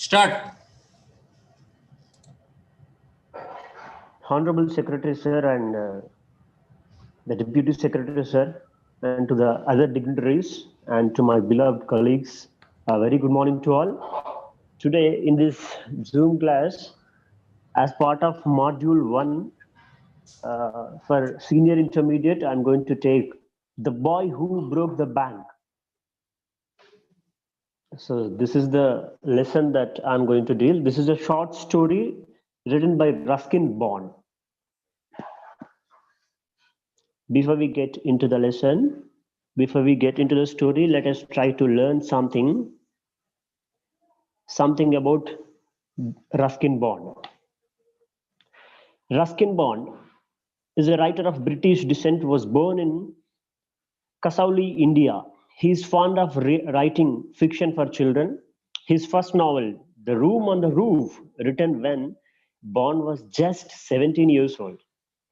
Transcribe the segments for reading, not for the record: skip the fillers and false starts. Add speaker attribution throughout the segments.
Speaker 1: Start.
Speaker 2: Honorable Secretary Sir and the Deputy Secretary Sir and to the other dignitaries and to my beloved colleagues, a very good morning to all. Today in this Zoom class, as part of Module 1 for Senior Intermediate, I'm going to take The Boy Who Broke the Bank. So this is the lesson that I'm going to deal. This is a short story written by Ruskin Bond. Before we get into the lesson, before we get into the story, let us try to learn something about Ruskin Bond. Ruskin Bond is a writer of British descent, was born in Kasauli, India. He is fond of writing fiction for children. His first novel, The Room on the Roof, written when Bond was just 17 years old,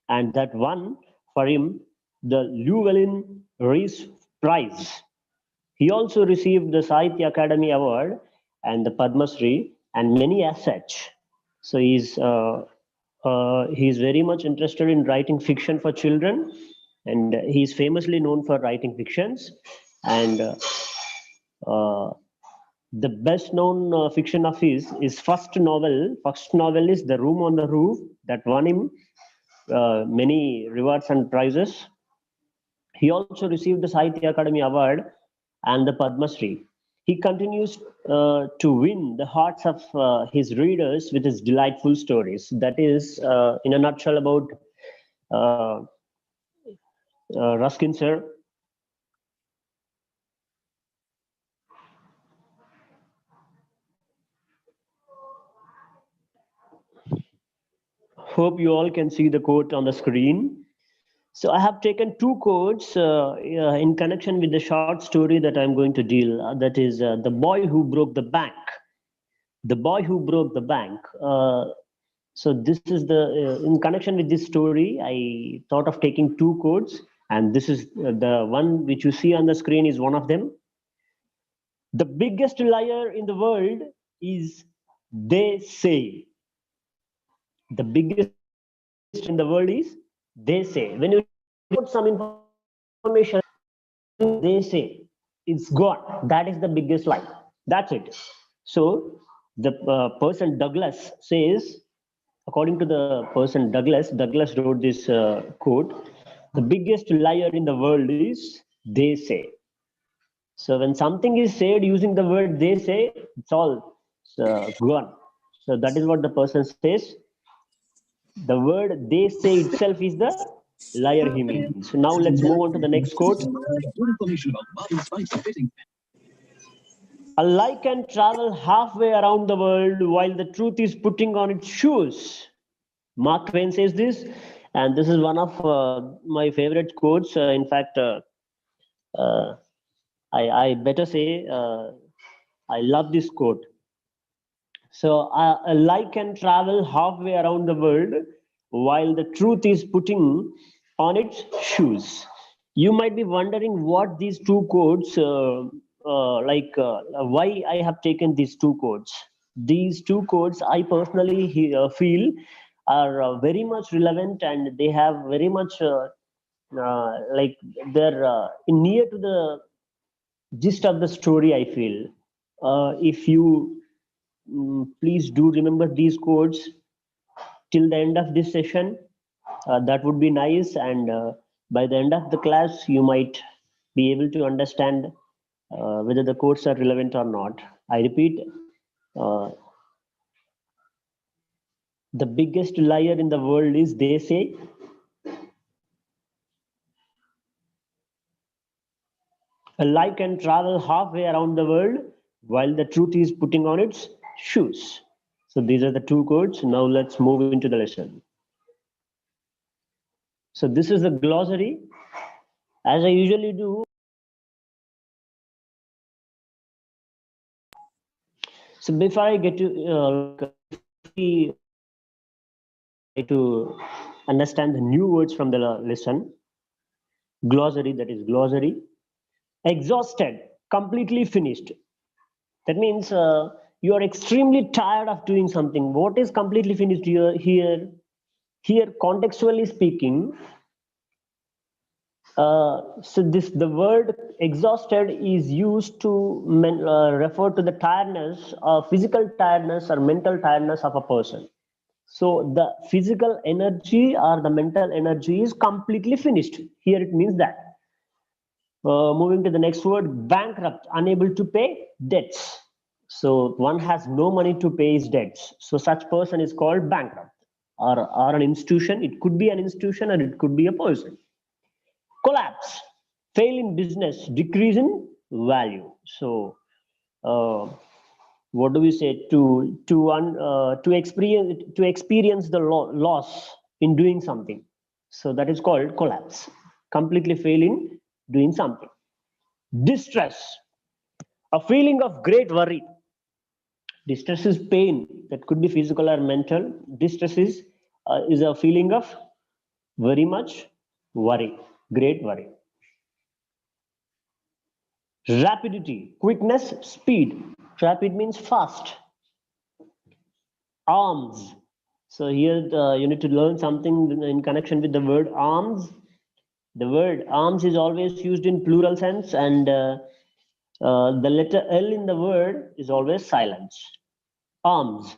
Speaker 2: and that won for him the Llewellyn Rhys Prize. He also received the Sahitya Academy Award and the Padma Shri and many as such. So he's very much interested in writing fiction for children, and he's famously known for writing fictions. And the best known fiction of his first novel. First novel is The Room on the Roof, that won him many rewards and prizes. He also received the Sahitya Academy Award and the Padma Shri. He continues to win the hearts of his readers with his delightful stories. That is, in a nutshell, about Ruskin sir. Hope you all can see the quote on the screen. So I have taken two quotes in connection with the short story that I'm going to deal. That is The Boy Who Broke the Bank. The Boy Who Broke the Bank. So this is the, in connection with this story, I thought of taking two quotes, and this is the one which you see on the screen is one of them. The biggest liar in the world is they say. The biggest in the world is they say. When you put some information, they say it's gone. That is the biggest lie. That's it. So the person Douglas says, according to the person Douglas wrote this quote: the biggest liar in the world is they say. So when something is said using the word they say, it's all gone. So that is what the person says. The word they say itself is the liar he means. So now let's move on to the next quote. A lie can travel halfway around the world while the truth is putting on its shoes. Mark Twain says this, and this is one of my favorite quotes. In fact, I better say I love this quote. So a lie can travel halfway around the world while the truth is putting on its shoes. You might be wondering what these two quotes, why I have taken these two quotes. These two quotes I personally feel are very much relevant, and they have very much like they're near to the gist of the story, I feel. If you please do remember these quotes till the end of this session, that would be nice, and by the end of the class you might be able to understand whether the quotes are relevant or not. I repeat, the biggest liar in the world is they say. A lie can travel halfway around the world while the truth is putting on its shoes. So these are the two quotes. Now let's move into the lesson. So this is the glossary. As I usually do, so before I get to understand the new words from the lesson, glossary, that is glossary. Exhausted, completely finished. That means you are extremely tired of doing something. What is completely finished here contextually speaking, so the word exhausted is used to refer to the tiredness, physical tiredness or mental tiredness of a person. So the physical energy or the mental energy is completely finished. Here it means that. Moving to the next word, bankrupt, unable to pay debts. So one has no money to pay his debts. So such person is called bankrupt, or an institution. It could be an institution or it could be a person. Collapse, fail in business, decrease in value. So what do we say, to experience the loss in doing something? So that is called collapse, completely fail in doing something. Distress, a feeling of great worry. Distress is pain, that could be physical or mental. Distress is a feeling of very much worry, great worry. Rapidity, quickness, speed. Rapid means fast. Arms. So here you need to learn something in connection with the word arms. The word arms is always used in plural sense, and the letter L in the word is always silent. Arms,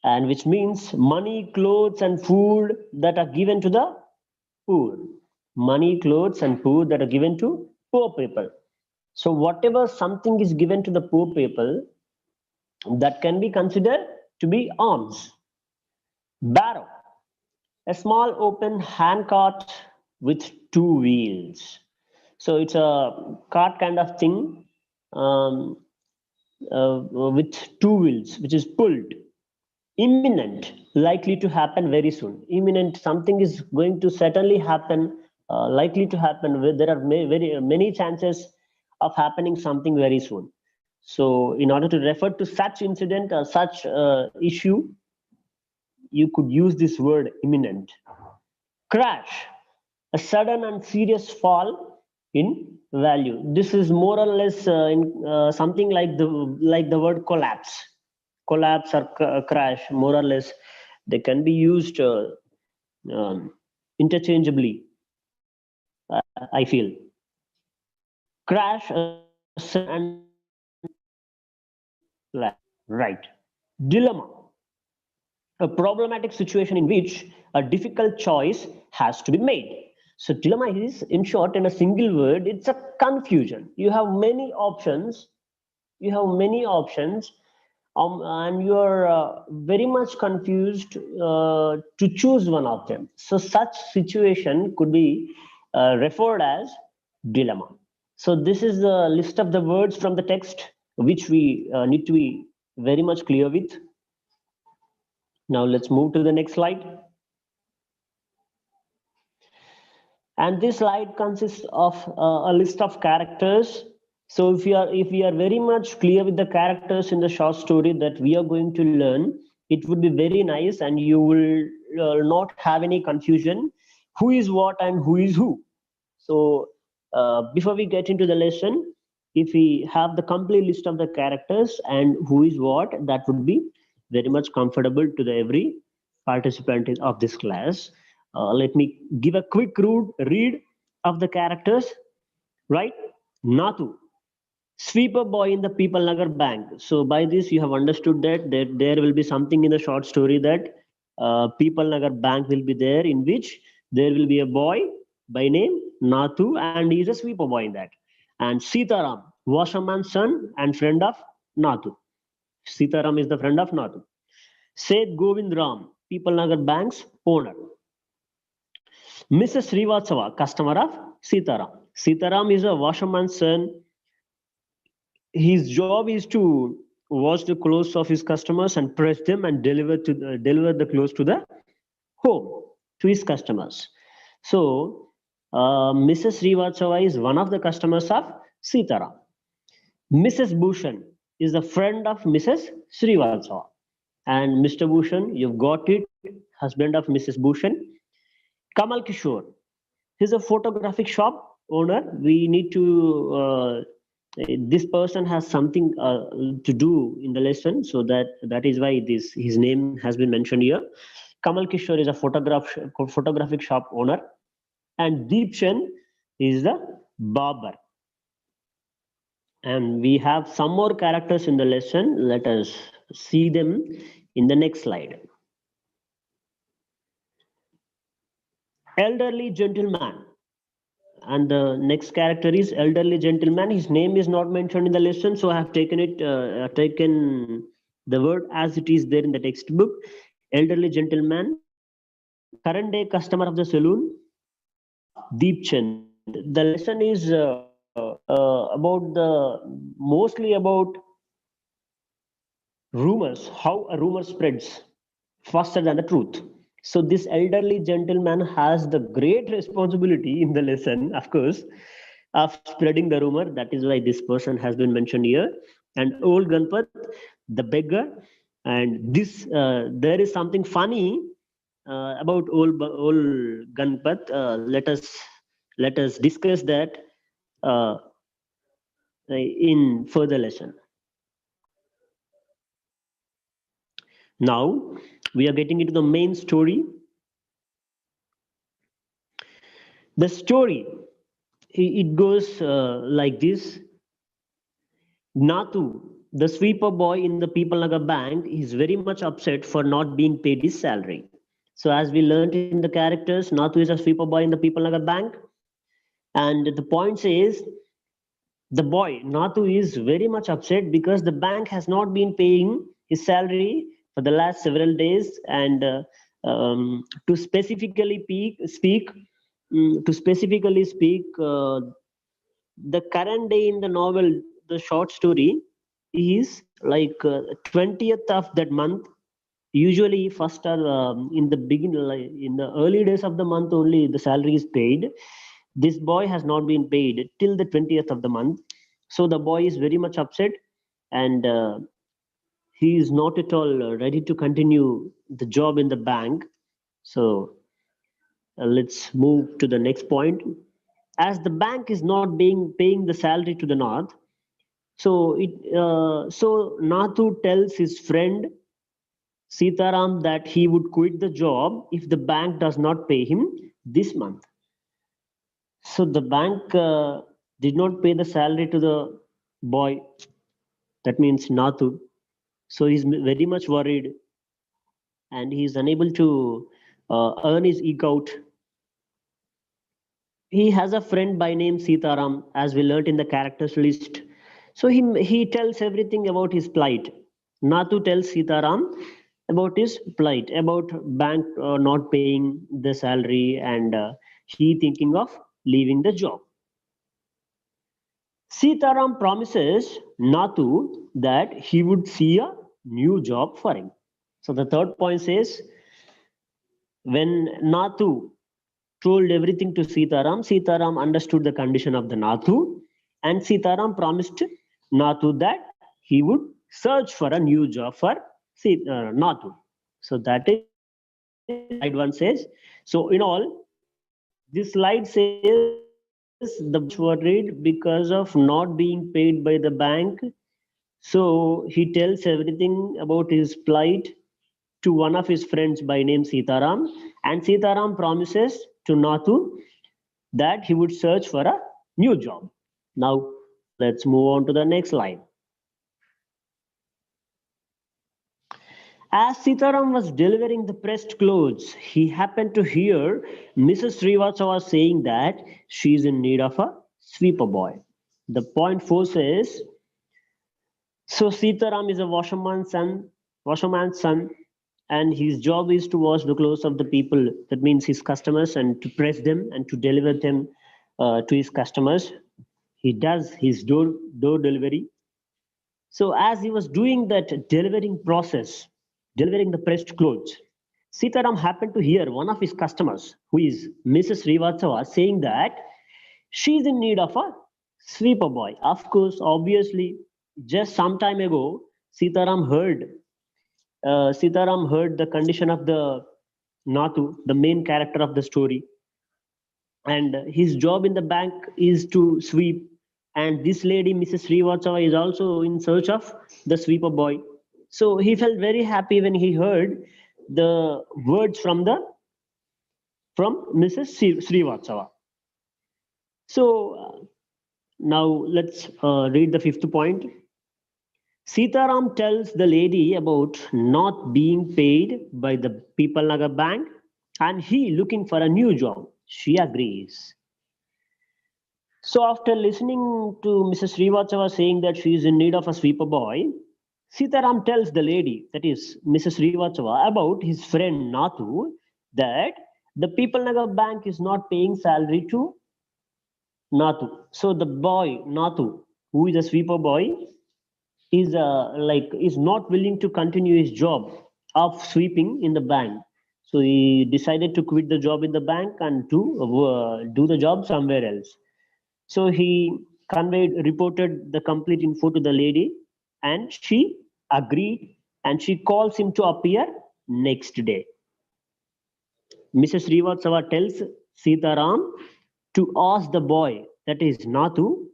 Speaker 2: and which means money, clothes, and food that are given to the poor. Money, clothes, and food that are given to poor people. So whatever something is given to the poor people, that can be considered to be alms. Barrow, a small open hand cart with two wheels. So it's a cart kind of thing, um, with two wheels, which is pulled. Imminent, likely to happen very soon. Imminent, something is going to certainly happen, likely to happen. There are very many chances of happening something very soon. So in order to refer to such incident or such issue, you could use this word imminent. Crash, a sudden and serious fall in value. This is more or less something like the word collapse. Collapse or crash, more or less, they can be used interchangeably. I feel. Crash, a sudden and right. Dilemma, a problematic situation in which a difficult choice has to be made. So dilemma is, in short, in a single word, it's a confusion. You have many options. You have many options, and you are very much confused to choose one of them. So such situation could be referred as dilemma. So this is the list of the words from the text which we need to be very much clear with. Now let's move to the next slide. And this slide consists of a list of characters. So if we are very much clear with the characters in the short story that we are going to learn, it would be very nice, and you will not have any confusion who is what and who is who. So before we get into the lesson, if we have the complete list of the characters and who is what, that would be very much comfortable to the every participant of this class. Let me give a quick read of the characters. Right? Natu, sweeper boy in the People Nagar Bank. So by this you have understood that there will be something in the short story that People Nagar Bank will be there, in which there will be a boy by name Natu, and he is a sweeper boy in that. And Sitaram, washerman's son and friend of Natu. Sitaram is the friend of Natu. Seth Govind Ram, People Nagar Bank's owner. Mrs. Srivatsava, customer of Sitaram. Sitaram is a washerman's son. His job is to wash the clothes of his customers and press them and deliver the clothes to the home to his customers. So Mrs. Srivatsava is one of the customers of Sitaram. Mrs. Bhushan is a friend of Mrs. Srivatsava. And Mr. Bhushan, you've got it, husband of Mrs. Bhushan. Kamal Kishore, he's a photographic shop owner. We need to This person has something to do in the lesson, so that is why his name has been mentioned here. Kamal Kishore is a photographic shop owner, and Deep Chen is the barber. And we have some more characters in the lesson. Let us see them in the next slide. Elderly gentleman, and the next character is elderly gentleman. His name is not mentioned in the lesson, so I have taken the word as it is there in the textbook. Elderly gentleman, current day customer of the saloon, Deep Chand. The lesson is mostly about rumors, how a rumor spreads faster than the truth. So this elderly gentleman has the great responsibility in the lesson, of course, of spreading the rumor. That is why this person has been mentioned here. And old Ganpat, the beggar. And this there is something funny about old Ganpat. Let us discuss that uh, in further lesson. Now we are getting into the main story. The story, it goes like this. Natu, the sweeper boy in the People Nagar bank, is very much upset for not being paid his salary. So as we learned in the characters, Natu is a sweeper boy in the People Nagar bank. And the point says, the boy, Natu, is very much upset because the bank has not been paying his salary for the last several days. And to specifically speak, the current day in the novel, the short story, is like 20th of that month. Usually first or in the beginning, like in the early days of the month only, the salary is paid. This boy has not been paid till the 20th of the month. So the boy is very much upset, and he is not at all ready to continue the job in the bank. So let's move to the next point. As the bank is not being paying the salary to the north, so Natu tells his friend Sitaram that he would quit the job if the bank does not pay him this month. So the bank did not pay the salary to the boy. That means Natu. So he's very much worried, and he's unable to earn his eke out. He has a friend by name Sitaram, as we learnt in the characters list. So he tells everything about his plight. Natu tells Sitaram about his plight, about bank not paying the salary, and he thinking of leaving the job. Sitaram promises Natu that he would see a new job for him. So the third point says, when Natu told everything to Sitaram, Sitaram understood the condition of the Natu, and Sitaram promised Natu that he would search for a new job for Natu. So that is slide one says. So in all, this slide says the worried because of not being paid by the bank. So he tells everything about his plight to one of his friends by name Sitaram, and Sitaram promises to Natu that he would search for a new job. Now, let's move on to the next slide. As Sitaram was delivering the pressed clothes, he happened to hear Mrs. Srivastava saying that she is in need of a sweeper boy. The point 4 says, so Sitaram is a washerman's son, and his job is to wash the clothes of the people, that means his customers, and to press them and to deliver them to his customers. He does his door delivery. So as he was doing that delivering process, delivering the pressed clothes, Sitaram happened to hear one of his customers, who is Mrs. Srivatsava, saying that she's in need of a sweeper boy. Of course, obviously, just some time ago, Sitaram heard the condition of the Natu, the main character of the story, and his job in the bank is to sweep. and this lady, Mrs. Srivatsava, is also in search of the sweeper boy. So he felt very happy when he heard the words from Mrs. Srivatsava. So now let's read the fifth point. Sitaram tells the lady about not being paid by the People Nagar Bank and he looking for a new job. She agrees. So after listening to Mrs. Srivatsava saying that she is in need of a sweeper boy, Sitaram tells the lady, that is Mrs. Srivatsava, about his friend Natu, that the People Nagar Bank is not paying salary to Natu. So the boy Natu, who is a sweeper boy, is not willing to continue his job of sweeping in the bank. So he decided to quit the job in the bank and to do the job somewhere else. So he reported the complete info to the lady, and she agreed, and she calls him to appear next day. Mrs. Srivatsava tells Sitaram to ask the boy, that is Natu,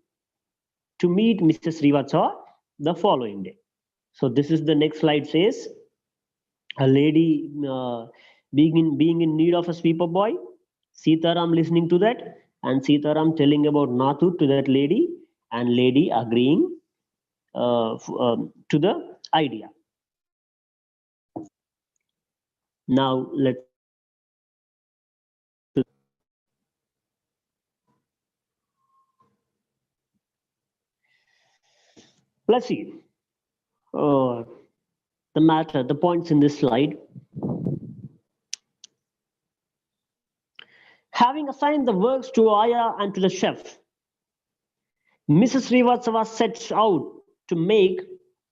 Speaker 2: to meet Mrs. Srivatsava the following day. So this is the next slide says, a lady being in need of a sweeper boy, Sitaram listening to that, and Sitaram telling about Natu to that lady, and lady agreeing to the idea. Now let's see the points in this slide. Having assigned the works to Aya and to the chef, Mrs. Srivatsava sets out to make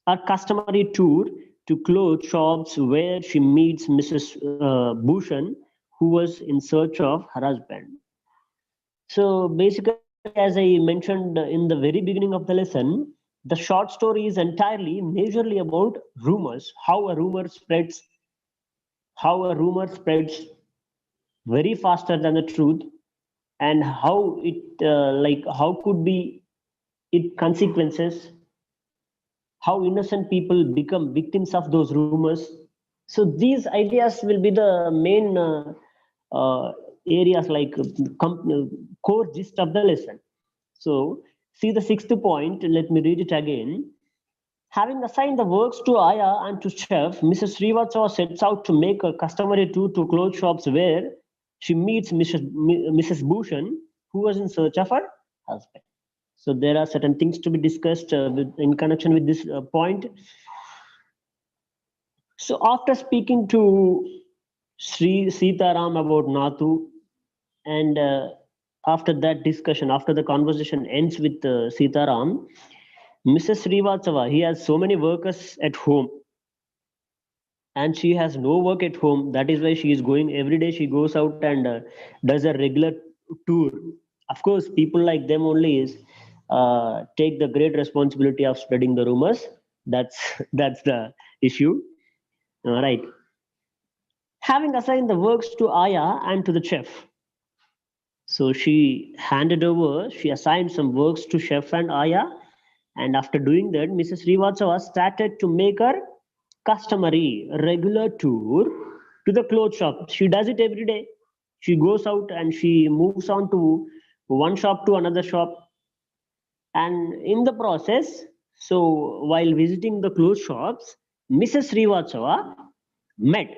Speaker 2: a customary tour to clothes shops where she meets Mrs. Bhushan, who was in search of her husband. So basically, as I mentioned in the very beginning of the lesson, the short story is entirely majorly about rumors, how a rumor spreads very faster than the truth, and how it how could be it consequences, how innocent people become victims of those rumors. So these ideas will be the main areas core gist of the lesson. So see the sixth point, let me read it again. Having assigned the works to Aya and to chef, Mrs. Srivatsava sets out to make a customary tour to clothes shops where she meets Mrs. Bhushan, who was in search of her husband. So there are certain things to be discussed in connection with this point. So after speaking to Sri Sitaram about Natu, and after that discussion, after the conversation ends with Sitaram, Mrs. Srivatsava, he has so many workers at home, and she has no work at home. That is why she is going every day. She goes out and does a regular tour. Of course, people like them only is take the great responsibility of spreading the rumors. That's the issue. All right. Having assigned the works to Aya and to the chef, so she assigned some works to chef and Aya, and after doing that, Mrs. Srivatsava started to make her customary regular tour to the clothes shop. She does it every day. She goes out and she moves on to one shop to another shop. And in the process, so while visiting the clothes shops, Mrs. Srivatsava met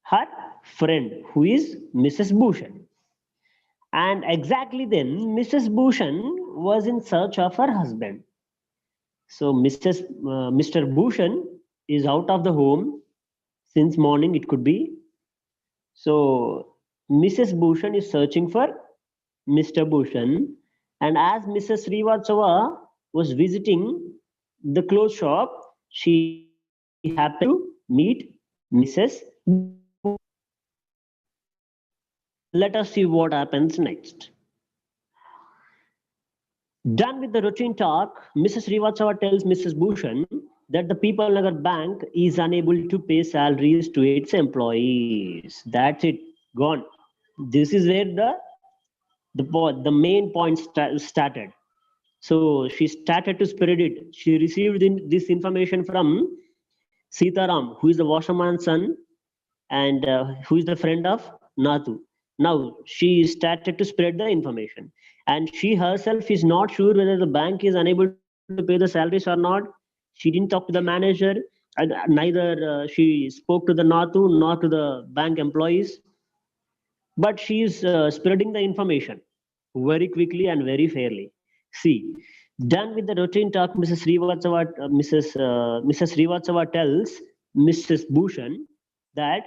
Speaker 2: her friend, who is Mrs. Bhushan. And exactly then, Mrs. Bhushan was in search of her husband. So Mr. Bhushan is out of the home since morning, it could be. So Mrs. Bhushan is searching for Mr. Bhushan. And as Mrs. Srivatsava was visiting the clothes shop, she happened to meet Mrs. Let us see what happens next. Done with the routine talk, Mrs. Srivatsava tells Mrs. Bhushan that the People Nagar Bank is unable to pay salaries to its employees. That's it, gone. This is where the main point started. So she started to spread it. She received this information from Sitaram, who is the washerman's son and who is the friend of Natu. Now she started to spread the information, and she herself is not sure whether the bank is unable to pay the salaries or not. She didn't talk to the manager, and neither she spoke to the Natu nor to the bank employees. But she is spreading the information very quickly and very fairly. See, done with the routine talk, Mrs. Srivatsava tells Mrs. Bhushan that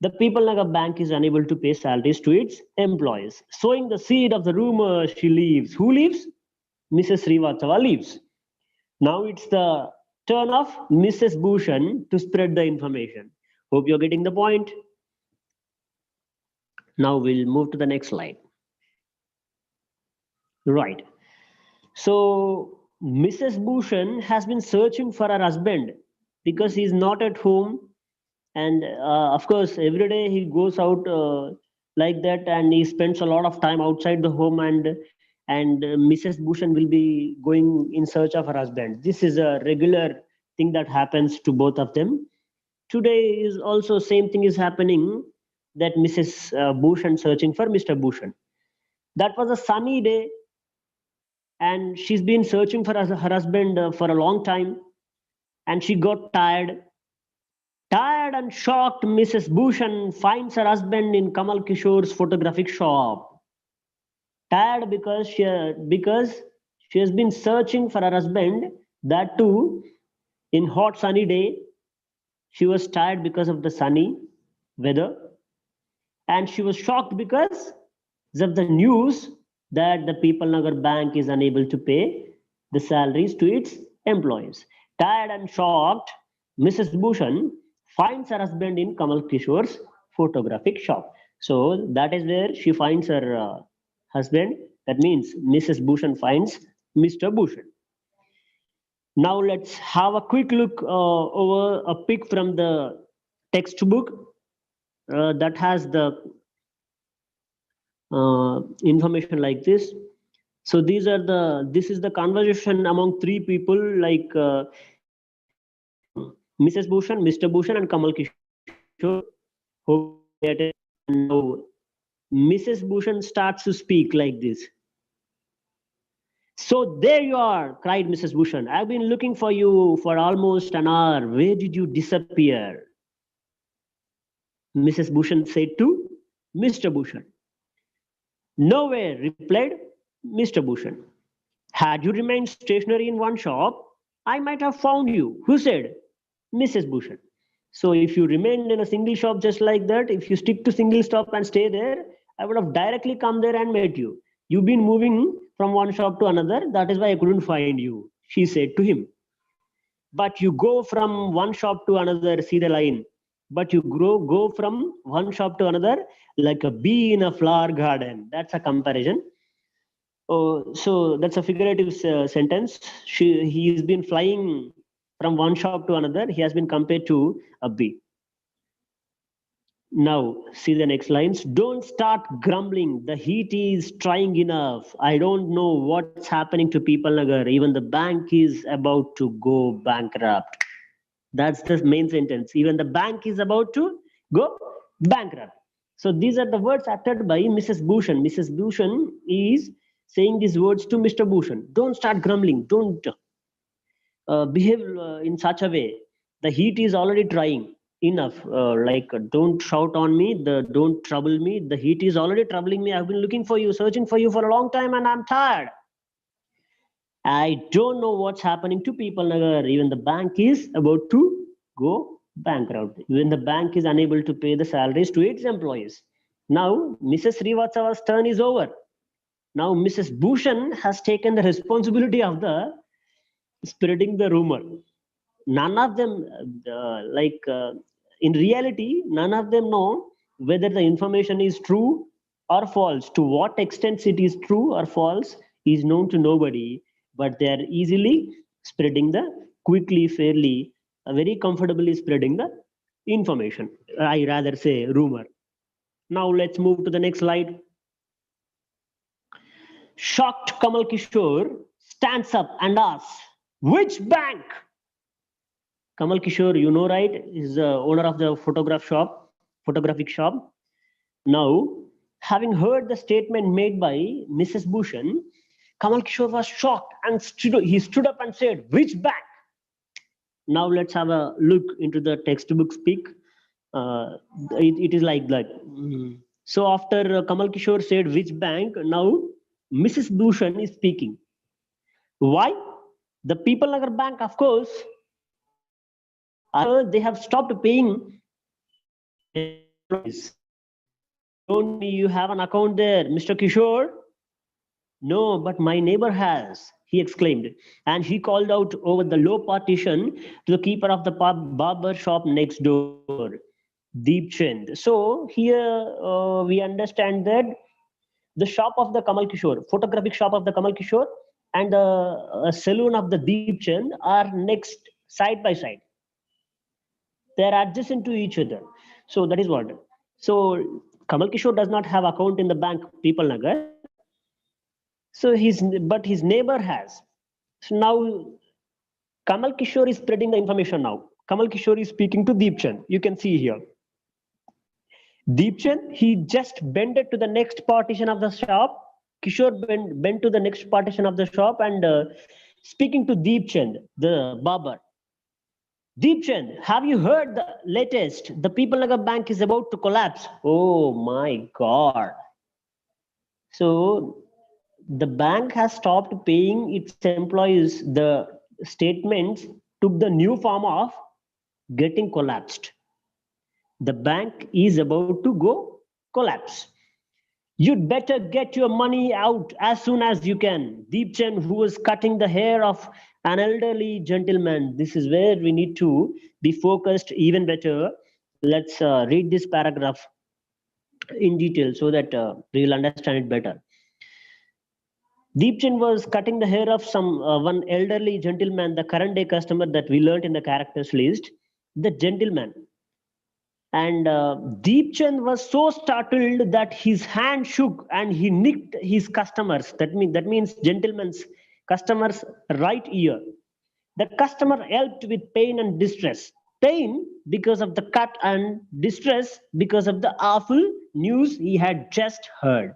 Speaker 2: the People Nagar Bank is unable to pay salaries to its employees. Sowing the seed of the rumor, she leaves. Who leaves? Mrs. Srivatsava leaves. Now it's the turn of Mrs. Bhushan to spread the information. Hope you're getting the point. Now we'll move to the next slide. Right. So Mrs. Bhushan has been searching for her husband because he's not at home, and of course every day he goes out like that, and he spends a lot of time outside the home, and Mrs. Bhushan will be going in search of her husband. This is a regular thing that happens to both of them. Today is also same thing is happening, that Mrs. Bhushan searching for Mr. Bhushan. That was a sunny day, and she's been searching for her husband for a long time, and she got tired. Tired and shocked, Mrs. Bhushan finds her husband in Kamal Kishore's photographic shop. Tired because she has been searching for her husband, that too in hot sunny day. She was tired because of the sunny weather, and she was shocked because of the news that the People Nagar Bank is unable to pay the salaries to its employees. Tired and shocked, Mrs. Bhushan finds her husband in Kamal Kishore's photographic shop. So that is where she finds her husband. That means Mrs. Bhushan finds Mr. Bhushan. Now let's have a quick look over a pic from the textbook that has the information like this. So this is the conversation among three people, like Mrs. Bhushan, Mr. Bhushan, and Kamal Kishore. Now Mrs. Bhushan starts to speak like this. So there you are, cried Mrs. Bhushan. I've been looking for you for almost an hour. Where did you disappear? Mrs. Bhushan said to Mr. Bhushan. Nowhere, replied Mr. Bhushan. Had you remained stationary in one shop, I might have found you. Who said? Mrs. Bhushan. So if you remained in a single shop just like that, if you stick to single stop and stay there, I would have directly come there and met you. You've been moving from one shop to another, that is why I couldn't find you, she said to him. But you go from one shop to another, see the line. But you go from one shop to another like a bee in a flower garden. That's a comparison. Oh, so that's a figurative sentence. He's been flying from one shop to another. He has been compared to a bee. Now, see the next lines. Don't start grumbling. The heat is trying enough. I don't know what's happening to People Nagar. Even the bank is about to go bankrupt. That's the main sentence. Even the bank is about to go bankrupt. So these are the words uttered by Mrs. Bhushan. Mrs. Bhushan is saying these words to Mr. Bhushan. Don't start grumbling. Don't behave in such a way. The heat is already trying enough. Don't shout on me. Don't trouble me. The heat is already troubling me. I've been looking for you, searching for you for a long time, and I'm tired. I don't know what's happening to People Nagar. Even the bank is about to go bankrupt. Even the bank is unable to pay the salaries to its employees. Now, Mrs. Srivatsava's turn is over. Now, Mrs. Bhushan has taken the responsibility of the spreading the rumor. None of them, in reality, none of them know whether the information is true or false. To what extent it is true or false is known to nobody, but they are easily spreading the quickly, fairly, very comfortably spreading the information. I rather say rumor. Now let's move to the next slide. Shocked Kamal Kishore stands up and asks, which bank? Kamal Kishore, you know, right, is the owner of the photographic shop. Now, having heard the statement made by Mrs. Bhushan, Kamal Kishore was shocked and he stood up and said, which bank? Now let's have a look into the textbook speak. It is like that. So after Kamal Kishore said which bank, now Mrs. Bhushan is speaking. Why? The People Nagar Bank, of course. They have stopped paying employees. Don't you have an account there, Mr. Kishore? No, but my neighbor has, he exclaimed, and he called out over the low partition to the keeper of the barber shop next door, Deep Chand. So here we understand that the shop of the Kamal Kishore, photographic shop of the Kamal Kishore, and the saloon of the Deep Chand are next side by side. They are adjacent to each other. So that is what. So Kamal Kishore does not have account in the bank People Nagar. So but his neighbor has. So now Kamal Kishore is spreading the information now. Kamal Kishore is speaking to Deep Chand. You can see here. Deep Chand, he just bended to the next partition of the shop. Kishore bent to the next partition of the shop and speaking to Deep Chand, the barber. Deep Chand, have you heard the latest? The People Nagar Bank is about to collapse. Oh my God. So the bank has stopped paying its employees. The statements took the new form of getting collapsed. The bank is about to go collapse. You'd better get your money out as soon as you can. Deep Chand, who was cutting the hair of an elderly gentleman. This is where we need to be focused even better. Let's read this paragraph in detail so that we will understand it better. Deep Chand was cutting the hair of one elderly gentleman, the current day customer that we learned in the characters list. The gentleman. And Deep Chand was so startled that his hand shook and he nicked his customers. That means gentleman's customers' right ear. The customer yelped with pain and distress. Pain because of the cut and distress because of the awful news he had just heard.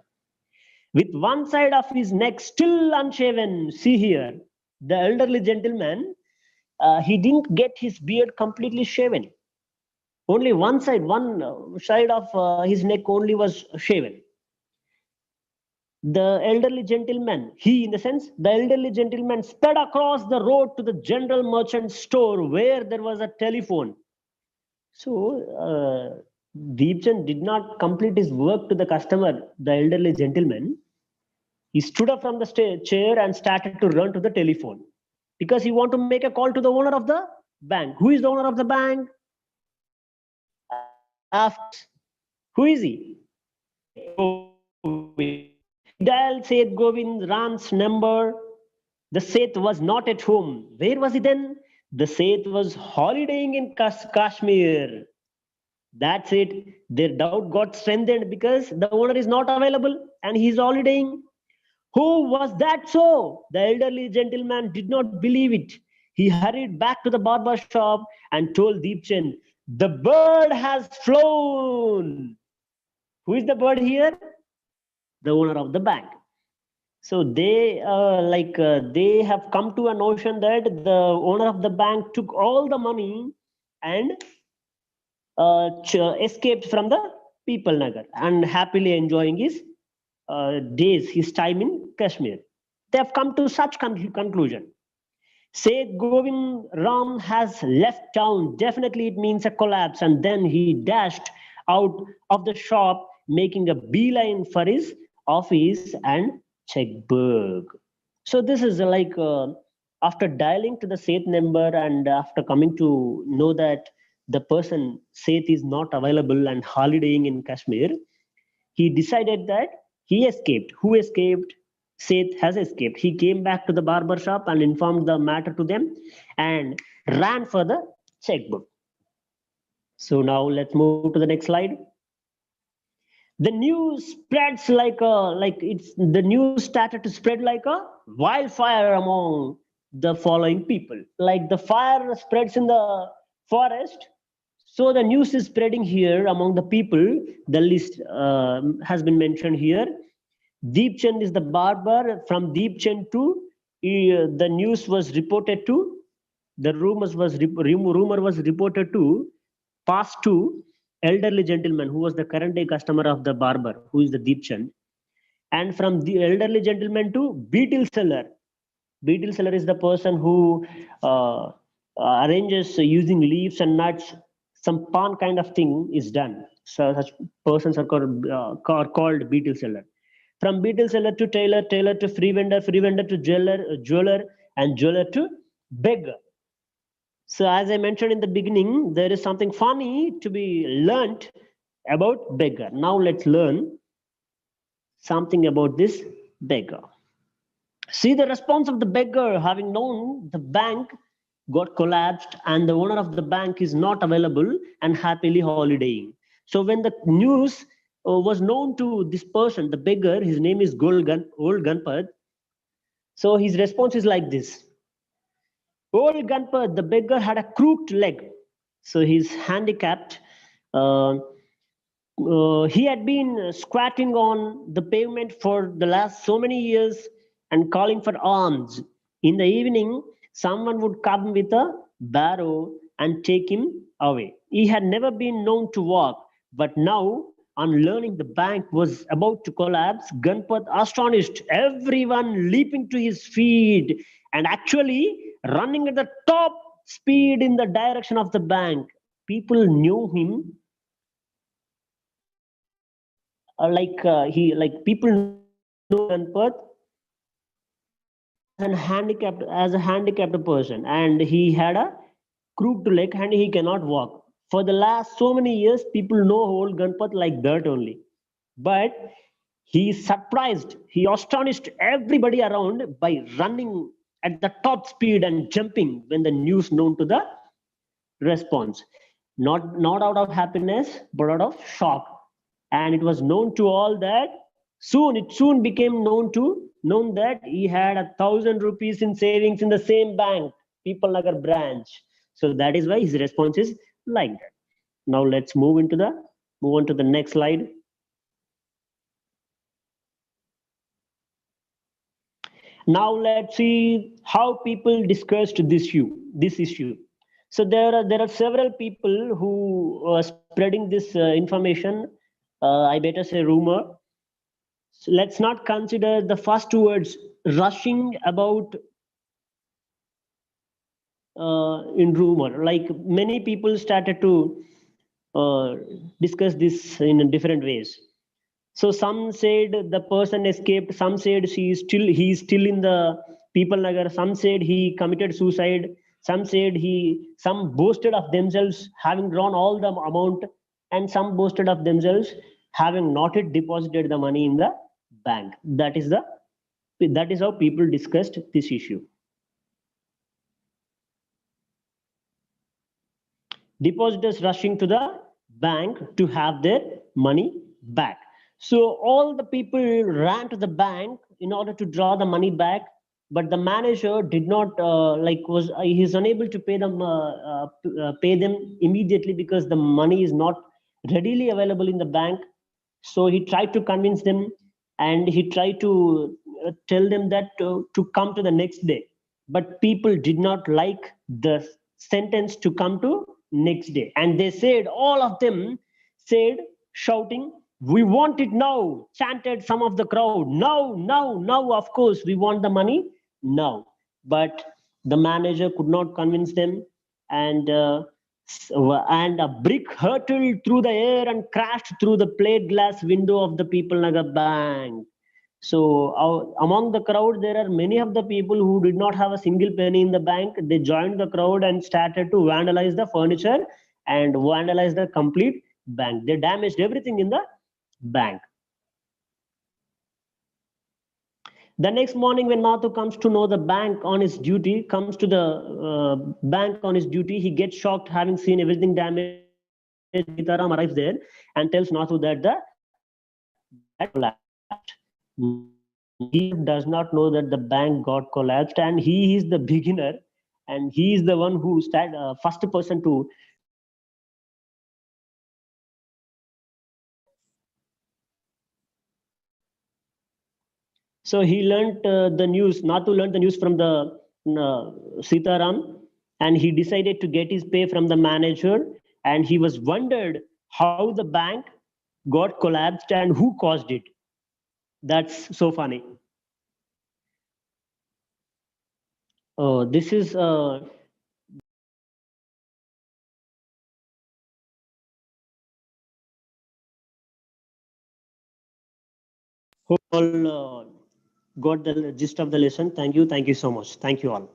Speaker 2: With one side of his neck still unshaven, see here, the elderly gentleman, he didn't get his beard completely shaven. Only one side of his neck only was shaven. The elderly gentleman, he in the sense, the elderly gentleman sped across the road to the general merchant store where there was a telephone. So Deepchand did not complete his work to the customer, the elderly gentleman. He stood up from the chair and started to run to the telephone because he wanted to make a call to the owner of the bank. Who is the owner of the bank? Of course. Who is he? Dial Seth Govind Ram's number. The Seth was not at home. Where was he then? The Seth was holidaying in Kashmir. That's it. Their doubt got strengthened because the owner is not available and he's holidaying. Who was that so? The elderly gentleman did not believe it. He hurried back to the barber shop and told Deepchand, the bird has flown. Who is the bird here? The owner of the bank. So they they have come to a notion that the owner of the bank took all the money and escaped from the People Nagar and happily enjoying his days, his time in Kashmir. They have come to such conclusion. Seth Govind Ram has left town. Definitely it means a collapse. And then he dashed out of the shop, making a beeline for his office and checkbook. So this is like after dialing to the Seth number and after coming to know that the person Seth is not available and holidaying in Kashmir, he decided that he escaped. Who escaped? Seth has escaped. He came back to the barber shop and informed the matter to them and ran for the checkbook. So now let's move to the next slide. The news spreads the news started to spread like a wildfire among the following people. Like the fire spreads in the forest, so the news is spreading here among the people. The list has been mentioned here. Deep Chand is the barber. From Deep Chand to the news was reported to, the rumor was reported to pass to elderly gentleman who was the current day customer of the barber, who is the Deep Chand. And from the elderly gentleman to beetle seller. Beetle seller is the person who arranges using leaves and nuts. Some pan kind of thing is done. So such persons are called beetle seller. From beetle seller to tailor, tailor to free vendor to jeweler, and jeweler to beggar. So as I mentioned in the beginning, there is something funny to be learnt about beggar. Now let's learn something about this beggar. See the response of the beggar, having known the bank got collapsed and the owner of the bank is not available and happily holidaying. So when the news was known to this person, the beggar, his name is Old Gunpad. So his response is like this. Old Gunpad, the beggar had a crooked leg. So he's handicapped. He had been squatting on the pavement for the last so many years and calling for alms. In the evening, someone would come with a barrow and take him away. He had never been known to walk, but now, on learning the bank was about to collapse, Gunpad astonished everyone, leaping to his feet and actually running at the top speed in the direction of the bank. People knew him people know Ganpat as a handicapped person, and he had a crooked leg and he cannot walk. For the last so many years, people know old Ganpat like that only. But he surprised, he astonished everybody around by running at the top speed and jumping when the news known to the response. Not out of happiness, but out of shock. And it was known to all that it soon became known that he had 1,000 rupees in savings in the same bank, People Nagar branch. So that is why his response is like that. Now let's move on to the next slide. Now let's see how people discussed this issue. So there are several people who are spreading this information. I better say rumor. So let's not consider the first two words rushing about in rumor. Like many people started to discuss this in different ways. So some said the person escaped, some said he is still in the People Nagar, some said he committed suicide, some boasted of themselves having drawn all the amount, and some boasted of themselves having not yet deposited the money in the bank. That is how people discussed this issue. Depositors rushing to the bank to have their money back. So all the people ran to the bank in order to draw the money back, but the manager did not he's unable to pay them immediately because the money is not readily available in the bank. So he tried to convince them, and he tried to tell them that to come to the next day. But people did not like the sentence to come to next day, and they said, all of them said, shouting, "We want it now!" chanted some of the crowd. Now, now, now, of course, we want the money now. But the manager could not convince them, and a brick hurtled through the air and crashed through the plate glass window of the People Nagar Bank. So among the crowd, there are many of the people who did not have a single penny in the bank. They joined the crowd and started to vandalize the furniture and vandalize the complete bank. They damaged everything in the bank. The next morning, when Natu comes to know the bank on his duty, he gets shocked having seen everything damaged. Sitaram arrives there and tells Natu that the bank collapsed. He does not know that the bank got collapsed, and he is the beginner, and he is the one who first person to. So he learned the news. Natu learned the news from the Sitaram, and he decided to get his pay from the manager. And he was wondered how the bank got collapsed and who caused it. That's so funny. This is hope all got the gist of the lesson. Thank you so much. Thank you all.